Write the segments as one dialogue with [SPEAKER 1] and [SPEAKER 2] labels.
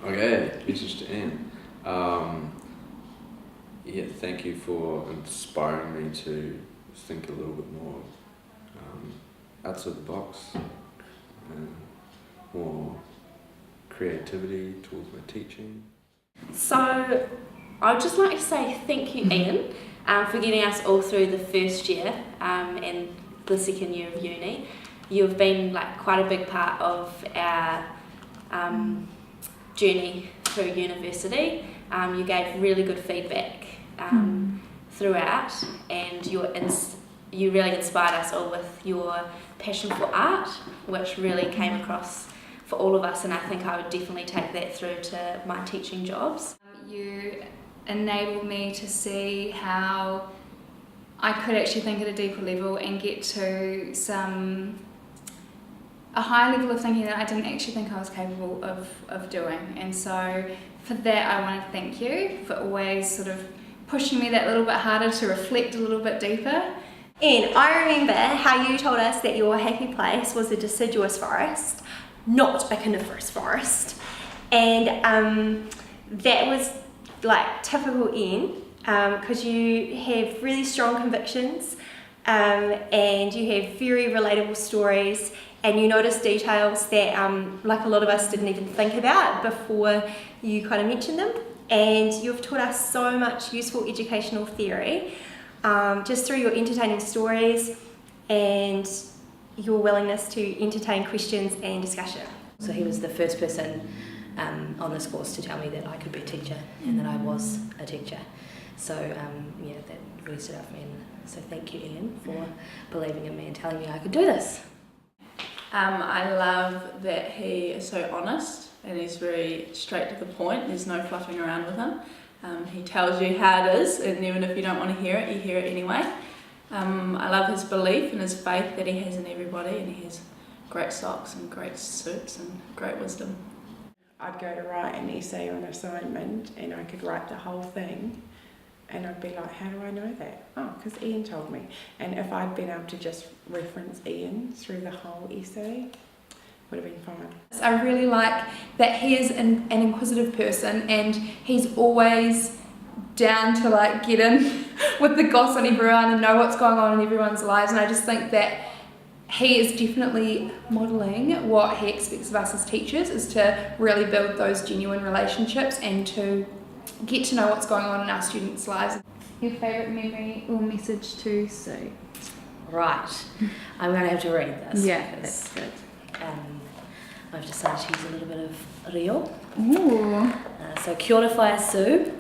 [SPEAKER 1] Okay, message to Anne. Yeah, thank you for inspiring me to think a little bit more outside the box, more creativity towards my teaching.
[SPEAKER 2] So I'd just like to say thank you, Ian, for getting us all through the first year and the second year of uni. You've been like quite a big part of our journey through university. You gave really good feedback throughout, and you really inspired us all with your passion for art, which really came across for all of us, and I think I would definitely take that through to my teaching jobs.
[SPEAKER 3] You enabled me to see how I could actually think at a deeper level and get to a high level of thinking that I didn't actually think I was capable of doing. And so for that I want to thank you for always sort of pushing me that little bit harder to reflect a little bit deeper.
[SPEAKER 4] And I remember how you told us that your happy place was a deciduous forest, not a coniferous forest. And that was like typical Ian, because you have really strong convictions and you have very relatable stories, and you notice details that like a lot of us didn't even think about before you kind of mentioned them. And you've taught us so much useful educational theory just through your entertaining stories and your willingness to entertain questions and discussion.
[SPEAKER 5] So he was the first person on this course to tell me that I could be a teacher and that I was a teacher. So yeah, that really stood out for me. And so thank you, Ian, for believing in me and telling me I could do this.
[SPEAKER 6] I love that he is so honest and he's very straight to the point. There's no fluffing around with him. He tells you how it is, and even if you don't want to hear it, you hear it anyway. I love his belief and his faith that he has in everybody, and he has great socks and great suits and great wisdom.
[SPEAKER 7] I'd go to write an essay or an assignment and I could write the whole thing, and I'd be like, how do I know that? Oh, because Ian told me. And if I'd been able to just reference Ian through the whole essay, would have been fine.
[SPEAKER 3] I really like that he is an inquisitive person, and he's always down to like get in with the goss on everyone and know what's going on in everyone's lives. And I just think that he is definitely modelling what he expects of us as teachers, is to really build those genuine relationships and to get to know what's going on in our students' lives. Your favourite memory or message to Sue?
[SPEAKER 5] Right, I'm going to have to read this.
[SPEAKER 3] Yeah, that's good.
[SPEAKER 5] I've decided to use a little bit of reo.
[SPEAKER 3] Ooh.
[SPEAKER 5] So kia ora whaia Sue,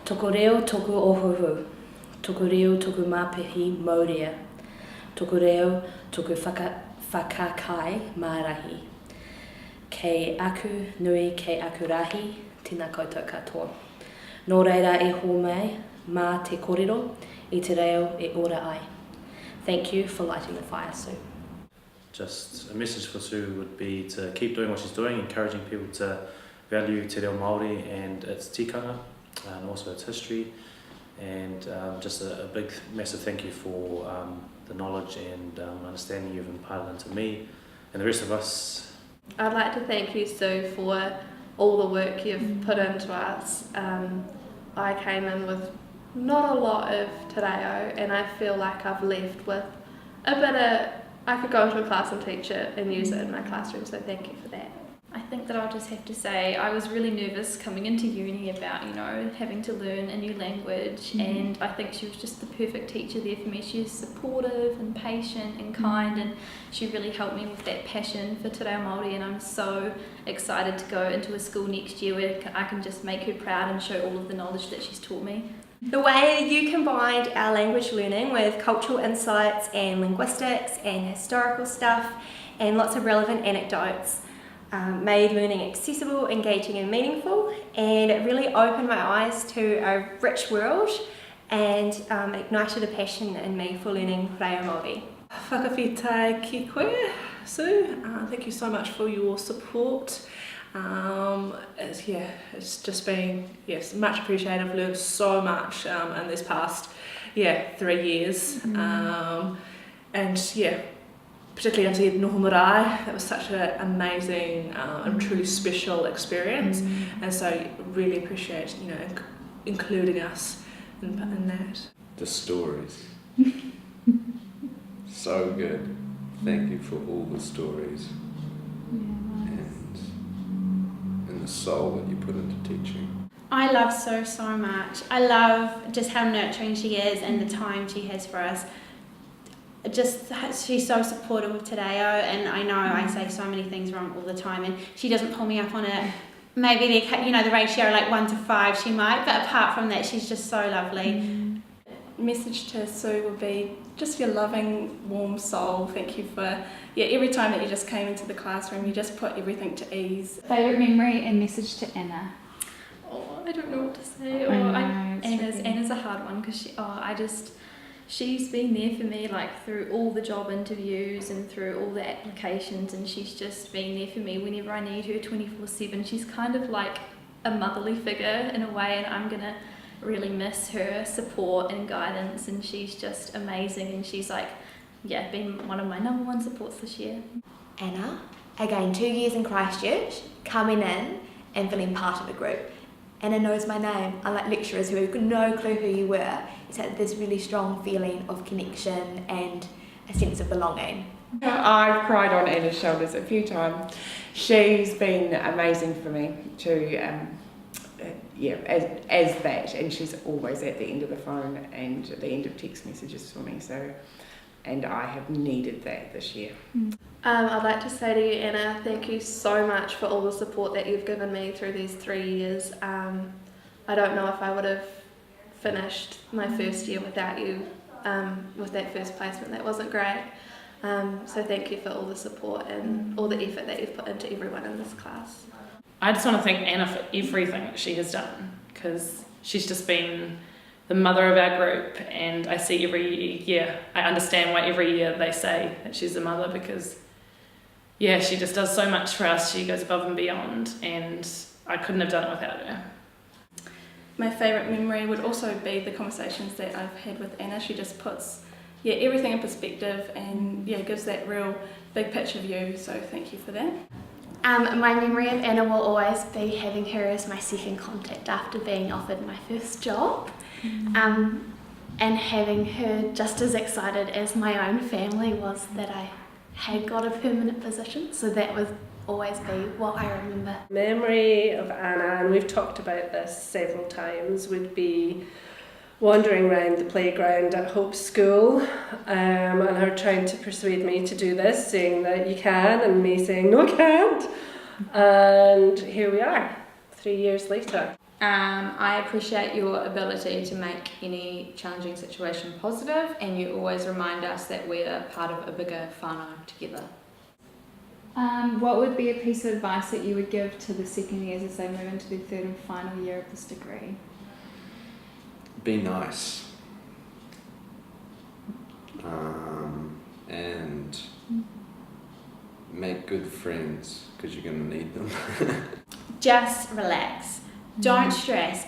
[SPEAKER 5] toko reo toku ohuhu, toko reo toku mapihi mauria, toko reo toku whakakai mārahi, kei aku nui kei aku rahi, tēnā koutou katoa. Nō reira e ho mai, mā te kōrero, I te reo e ora ai. Thank you for lighting the fire, Sue.
[SPEAKER 8] Just a message for Sue would be to keep doing what she's doing, encouraging people to value te reo Māori and its tikanga and also its history, and just a big massive thank you for the knowledge and understanding you've imparted into me and the rest of us.
[SPEAKER 2] I'd like to thank you, Sue, for all the work you've put into us. I came in with not a lot of te reo, and I feel like I've left with a bit of, I could go into a class and teach it and use it in my classroom, so thank you for that.
[SPEAKER 9] I think that I'll just have to say I was really nervous coming into uni about, having to learn a new language, and I think she was just the perfect teacher there for me. She was supportive and patient and kind, and she really helped me with that passion for te reo Māori, and I'm so excited to go into a school next year where I can just make her proud and show all of the knowledge that she's taught me.
[SPEAKER 4] The way you combined our language learning with cultural insights and linguistics and historical stuff and lots of relevant anecdotes made learning accessible, engaging and meaningful, and it really opened my eyes to a rich world and ignited a passion in me for learning reo Māori.
[SPEAKER 10] Whakawhitai ki koe, Sue. Thank you so much for your support. It's just been, much appreciated. I've learned so much in this past 3 years, and particularly into Noho Marae. That was such an amazing and truly special experience, and so really appreciate including us in that.
[SPEAKER 1] The stories. So good. Thank you for all the stories and the soul that you put into teaching.
[SPEAKER 11] I love so much. I love just how nurturing she is and the time she has for us. She's so supportive of Te Reo, and I know I say so many things wrong all the time, and she doesn't pull me up on it. Maybe the ratio like 1 to 5 she might, but apart from that, she's just so lovely.
[SPEAKER 6] Message to Sue would be just your loving, warm soul. Thank you for every time that you just came into the classroom, you just put everything to ease.
[SPEAKER 12] Favourite memory and message to Anna?
[SPEAKER 9] Oh, I don't know what to say. Anna's a hard one because she's been there for me like through all the job interviews and through all the applications, and she's just been there for me whenever I need her 24/7. She's kind of like a motherly figure in a way, and I'm gonna really miss her support and guidance, and she's just amazing, and she's been one of my number one supports this year.
[SPEAKER 13] Anna, again 2 years in Christchurch, coming in and feeling part of a group. Anna knows my name, unlike lecturers who have no clue who you were. It's had this really strong feeling of connection and a sense of belonging.
[SPEAKER 7] I've cried on Anna's shoulders a few times. She's been amazing for me to, as that, and she's always at the end of the phone and at the end of text messages for me. And I have needed that this year.
[SPEAKER 14] I'd like to say to you, Anna, thank you so much for all the support that you've given me through these 3 years. I don't know if I would have finished my first year without you, with that first placement. That wasn't great. So thank you for all the support and all the effort that you've put into everyone in this class.
[SPEAKER 15] I just want to thank Anna for everything that she has done, because she's just been the mother of our group, and I see every year, I understand why every year they say that she's the mother, because she just does so much for us. She goes above and beyond, and I couldn't have done it without her.
[SPEAKER 6] My favourite memory would also be the conversations that I've had with Anna. She just puts everything in perspective and gives that real big picture view, so thank you for that.
[SPEAKER 11] My memory of Anna will always be having her as my second contact after being offered my first job, and having her just as excited as my own family was that I had got a permanent position, so that would always be what I remember.
[SPEAKER 16] Memory of Anna, and we've talked about this several times, would be wandering around the playground at Hope School, and her trying to persuade me to do this, saying that you can, and me saying no I can't, and here we are 3 years later.
[SPEAKER 17] I appreciate your ability to make any challenging situation positive, and you always remind us that we're part of a bigger whānau together.
[SPEAKER 12] What would be a piece of advice that you would give to the second years as they move into their third and final year of this degree?
[SPEAKER 1] Be nice. And make good friends, because you're going to need them.
[SPEAKER 11] Just relax. Don't stress.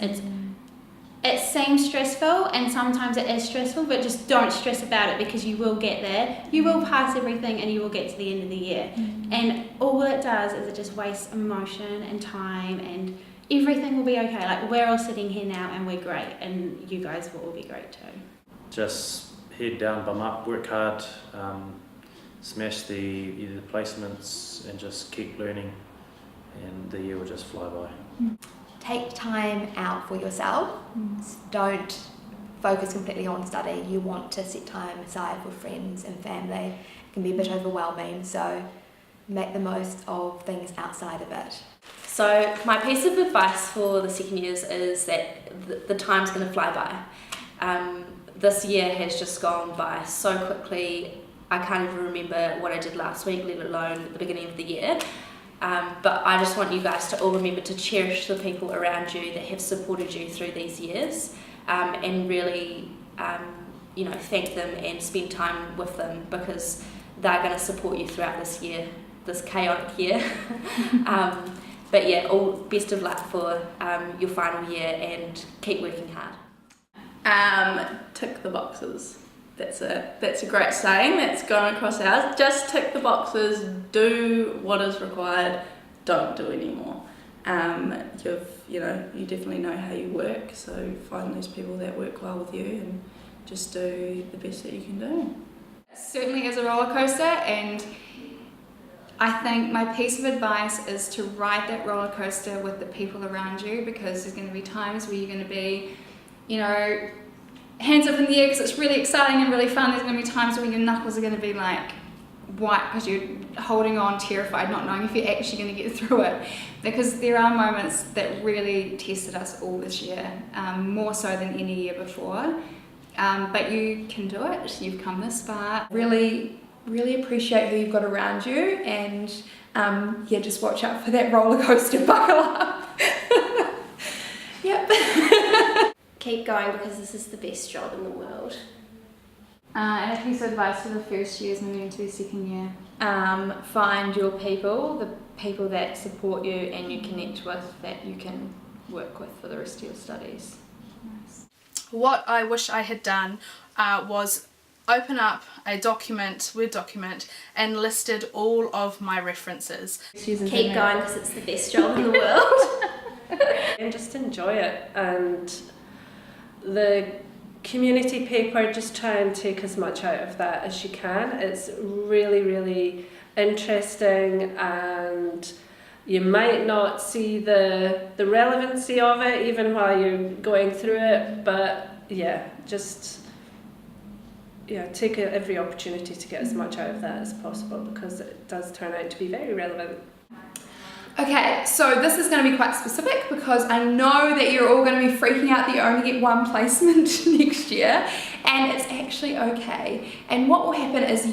[SPEAKER 11] It seems stressful, and sometimes it is stressful, but just don't stress about it, because you will get there. You will pass everything and you will get to the end of the year. And all it does is it just wastes emotion and time, and everything will be okay. Like, we're all sitting here now and we're great, and you guys will all be great too.
[SPEAKER 8] Just head down, bum up, work hard, smash either the placements, and just keep learning, and the year will just fly by.
[SPEAKER 13] Take time out for yourself. Don't focus completely on study. You want to set time aside for friends and family. It can be a bit overwhelming, so make the most of things outside of it.
[SPEAKER 2] So my piece of advice for the second years is that the time's going to fly by. This year has just gone by so quickly. I can't even remember what I did last week, let alone the beginning of the year. But I just want you guys to all remember to cherish the people around you that have supported you through these years, and really, thank them and spend time with them, because they're going to support you throughout this year, this chaotic year. But all best of luck for your final year, and keep working hard.
[SPEAKER 6] Tick the boxes. that's a great saying that's gone across ours. Just tick the boxes, do what is required, don't do any more. You definitely know how you work, so find those people that work well with you and just do the best that you can do.
[SPEAKER 3] It certainly is a roller coaster, and I think my piece of advice is to ride that roller coaster with the people around you, because there's going to be times where you're going to be, hands up in the air because it's really exciting and really fun. There's going to be times when your knuckles are going to be like white because you're holding on terrified, not knowing if you're actually going to get through it, because there are moments that really tested us all this year, more so than any year before, but you can do it. You've come this far. Really appreciate who you've got around you, and just watch out for that roller coaster. Buckle up. Yep.
[SPEAKER 4] Keep going, because this is the best job in the world.
[SPEAKER 12] And a piece of advice for the first years moving into the second year.
[SPEAKER 17] Find your people, the people that support you and you connect with, that you can work with for the rest of your studies.
[SPEAKER 12] Nice.
[SPEAKER 18] What I wish I had done was open up a Word document and listed all of my references.
[SPEAKER 4] Keep going, because it's the best job in the world.
[SPEAKER 16] And just enjoy it, and the community paper, just try and take as much out of that as you can. It's really, really interesting, and you might not see the relevancy of it even while you're going through it, but take every opportunity to get as much out of that as possible, because it does turn out to be very relevant.
[SPEAKER 3] Okay, so this is going to be quite specific, because I know that you're all going to be freaking out that you only get one placement next year, and it's actually okay. And what will happen is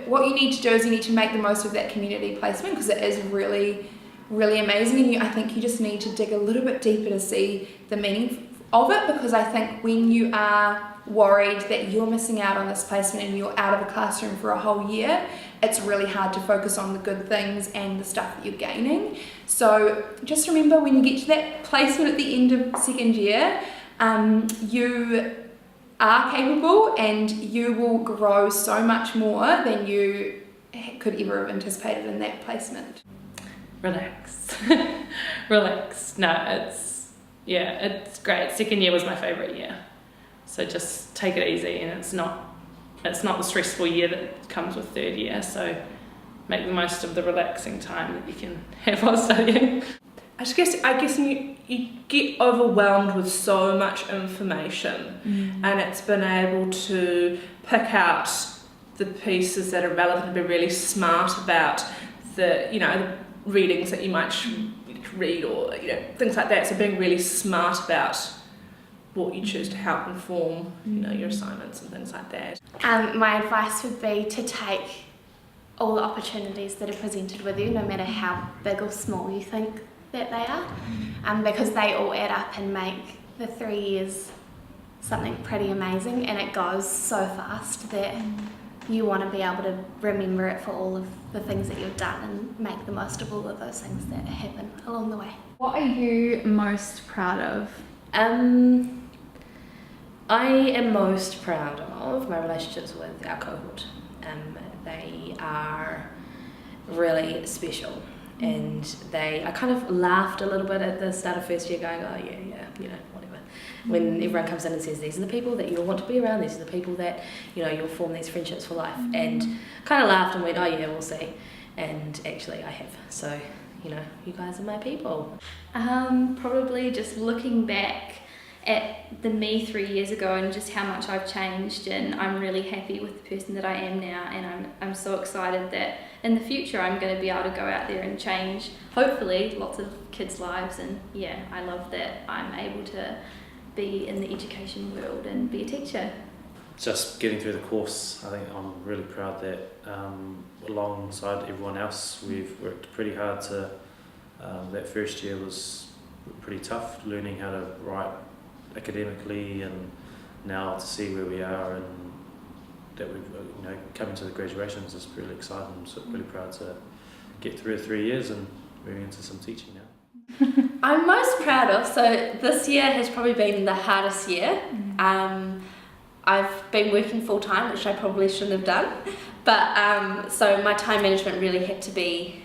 [SPEAKER 3] what you need to do is you need to make the most of that community placement, because it is really, really amazing, and I think you just need to dig a little bit deeper to see the meaning of it, because I think when you are worried that you're missing out on this placement and you're out of a classroom for a whole year, it's really hard to focus on the good things and the stuff that you're gaining. So just remember, when you get to that placement at the end of second year, you are capable and you will grow so much more than you could ever have anticipated in that placement.
[SPEAKER 15] Relax. Relax. No, it's great. Second year was my favourite year. So just take it easy, and it's not the stressful year that comes with third year, so make the most of the relaxing time that you can have while studying.
[SPEAKER 10] I guess you get overwhelmed with so much information, and it's been able to pick out the pieces that are relevant and be really smart about the readings that you might read, or things like that. So being really smart about what you choose to help inform your assignments and things like that.
[SPEAKER 2] My advice would be to take all the opportunities that are presented with you, no matter how big or small you think that they are, because they all add up and make the 3 years something pretty amazing, and it goes so fast that you want to be able to remember it for all of the things that you've done and make the most of all of those things that happen along the way.
[SPEAKER 12] What are you most proud of?
[SPEAKER 5] I am most proud of my relationships with our cohort. They are really special, and I kind of laughed a little bit at the start of first year, going, oh yeah, whatever. When everyone comes in and says, these are the people that you'll want to be around, these are the people that you'll form these friendships for life, and kind of laughed and went, oh yeah, we'll see. And actually I have, so you guys are my people.
[SPEAKER 9] Probably just looking back at the me 3 years ago and just how much I've changed, and I'm really happy with the person that I am now, and I'm so excited that in the future I'm going to be able to go out there and change, hopefully, lots of kids' lives. And I love that I'm able to be in the education world and be a teacher.
[SPEAKER 8] Just getting through the course, I think I'm really proud that alongside everyone else we've worked pretty hard to, that first year was pretty tough, learning how to write academically, and now to see where we are and that we've coming to the graduations is really exciting. I'm so really proud to get through 3 years and moving into some teaching now.
[SPEAKER 2] I'm most proud of, so this year has probably been the hardest year. I've been working full time, which I probably shouldn't have done, but so my time management really had to be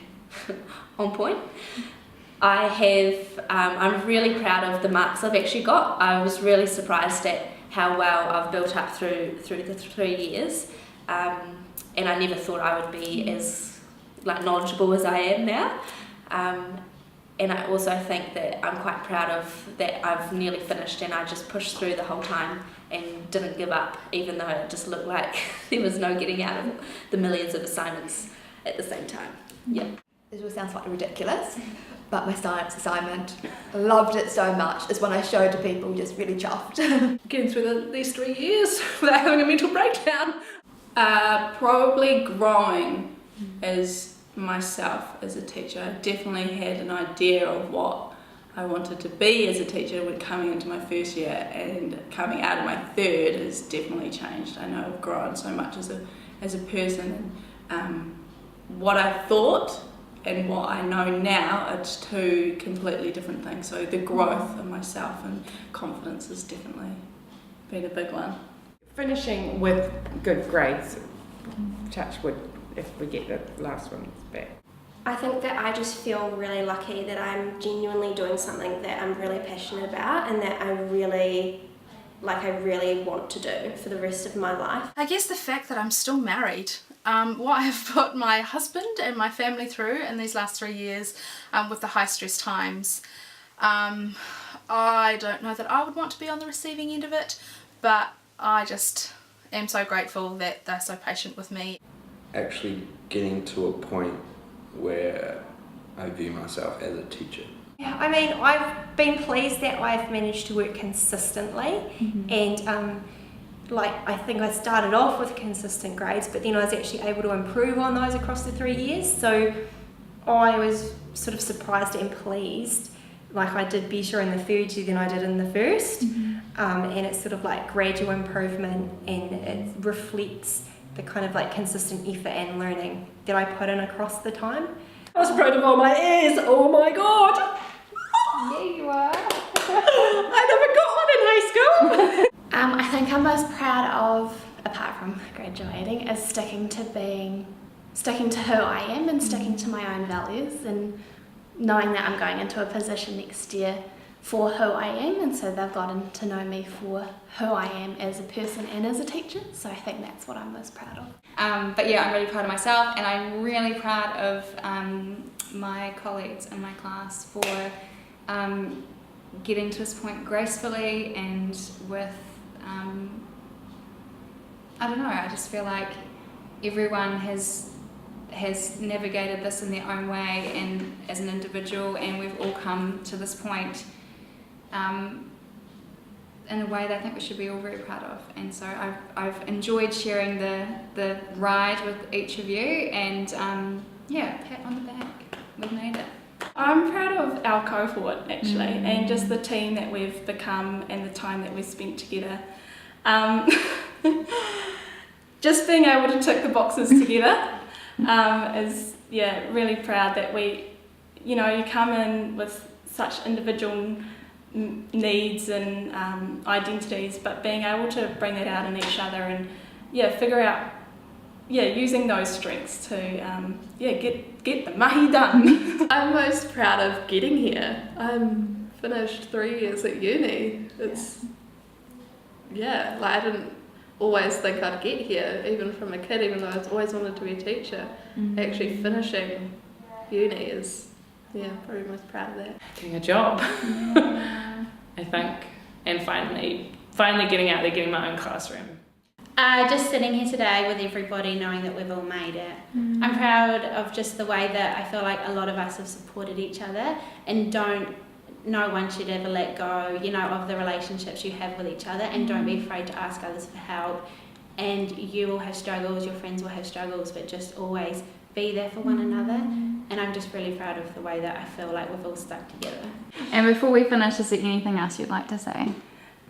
[SPEAKER 2] on point. I'm really proud of the marks I've actually got. I was really surprised at how well I've built up through the 3 years, and I never thought I would be as knowledgeable as I am now. And I also think that I'm quite proud of that I've nearly finished and I just pushed through the whole time and didn't give up, even though it just looked like there was no getting out of the millions of assignments at the same time. Yeah.
[SPEAKER 13] This will sound slightly ridiculous, but my science assignment, I loved it so much. It's when I showed to people, just really chuffed.
[SPEAKER 6] Getting through these 3 years without having a mental breakdown. Probably growing as myself as a teacher. I definitely had an idea of what I wanted to be as a teacher when coming into my first year, and coming out of my third has definitely changed. I know I've grown so much as a person, and what I thought and what I know now are just two completely different things. So the growth of myself and confidence has definitely been a big one.
[SPEAKER 7] Finishing with good grades, touch wood if we get the last ones back.
[SPEAKER 4] I think that I just feel really lucky that I'm genuinely doing something that I'm really passionate about and that I really want to do for the rest of my life.
[SPEAKER 18] I guess the fact that I'm still married, what I have put my husband and my family through in these last 3 years with the high stress times, I don't know that I would want to be on the receiving end of it, but I just am so grateful that they're so patient with me.
[SPEAKER 1] Actually getting to a point where I view myself as a teacher.
[SPEAKER 4] Yeah, I mean, I've been pleased that I've managed to work consistently, and I think I started off with consistent grades, but then I was actually able to improve on those across the 3 years, so I was sort of surprised and pleased. I did better in the third year than I did in the first, and it's sort of gradual improvement, and it reflects the kind of consistent effort and learning that I put in across the time.
[SPEAKER 16] I was proud of all my A's, oh my god!
[SPEAKER 12] Yeah, you are.
[SPEAKER 16] I never got one in high school!
[SPEAKER 11] I think I'm most proud of, apart from graduating, is sticking to who I am and sticking to my own values, and knowing that I'm going into a position next year for who I am, and so they've gotten to know me for who I am as a person and as a teacher, so I think that's what I'm most proud of.
[SPEAKER 9] But yeah, I'm really proud of myself, and I'm really proud of my colleagues in my class for getting to this point gracefully and with, I don't know, I just feel like everyone has navigated this in their own way and as an individual, and we've all come to this point in a way that I think we should be all very proud of. And so I've enjoyed sharing the ride with each of you, and pat on the back, we've made it.
[SPEAKER 6] I'm proud of our cohort actually, and just the team that we've become and the time that we've spent together. Just being able to tick the boxes together is really proud that we, you come in with such individual needs and identities, but being able to bring that out in each other and figure out using those strengths to get the mahi done.
[SPEAKER 14] I'm most proud of getting here. I'm finished 3 years at uni. It's I didn't always think I'd get here, even from a kid, even though I always wanted to be a teacher. Actually finishing uni is probably most proud of that.
[SPEAKER 15] Getting a job, I think, and finally getting out there, getting my own classroom.
[SPEAKER 11] Just sitting here today with everybody, knowing that we've all made it. I'm proud of just the way that I feel like a lot of us have supported each other, and no one should ever let go, of the relationships you have with each other, and don't be afraid to ask others for help. And you will have struggles, your friends will have struggles, but just always be there for one another. And I'm just really proud of the way that I feel like we've all stuck together.
[SPEAKER 12] And before we finish, is there anything else you'd like to say?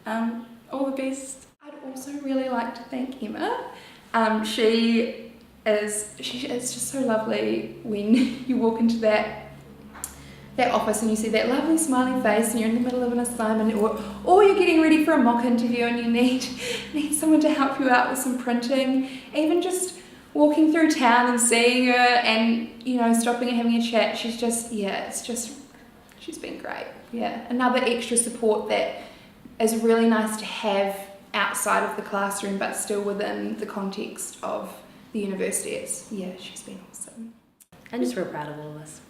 [SPEAKER 6] All the best.
[SPEAKER 3] I'd also really like to thank Emma. She is just so lovely when you walk into that that office and you see that lovely smiley face and you're in the middle of an assignment, or you're getting ready for a mock interview and you need someone to help you out with some printing, even just walking through town and seeing her and, you know, stopping and having a chat, she's been great. Yeah, another extra support that is really nice to have outside of the classroom but still within the context of the university. She's been awesome.
[SPEAKER 5] I'm just real proud of all of us.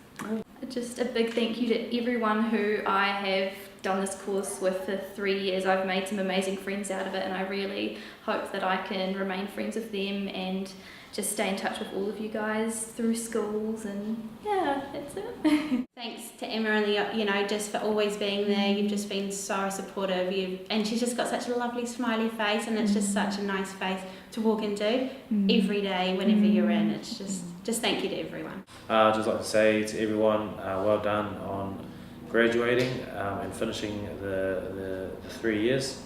[SPEAKER 9] Just a big thank you to everyone who I have done this course with for 3 years. I've made some amazing friends out of it, and I really hope that I can remain friends with them and just stay in touch with all of you guys through schools, and yeah, that's it.
[SPEAKER 11] Thanks to Emma and you know, just for always being there. You've just been so supportive. And she's just got such a lovely smiley face, and it's just such a nice face to walk into every day whenever you're in. It's just thank you to everyone.
[SPEAKER 8] I'd just like to say to everyone, well done on graduating and finishing the 3 years.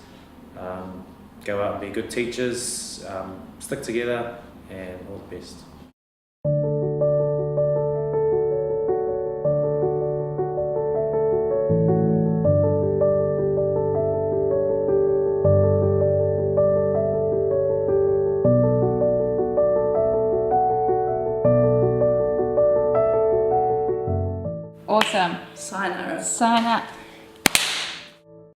[SPEAKER 8] Go out and be good teachers, stick together, and all the best.
[SPEAKER 12] Awesome.
[SPEAKER 6] Sign her.
[SPEAKER 12] Sign up.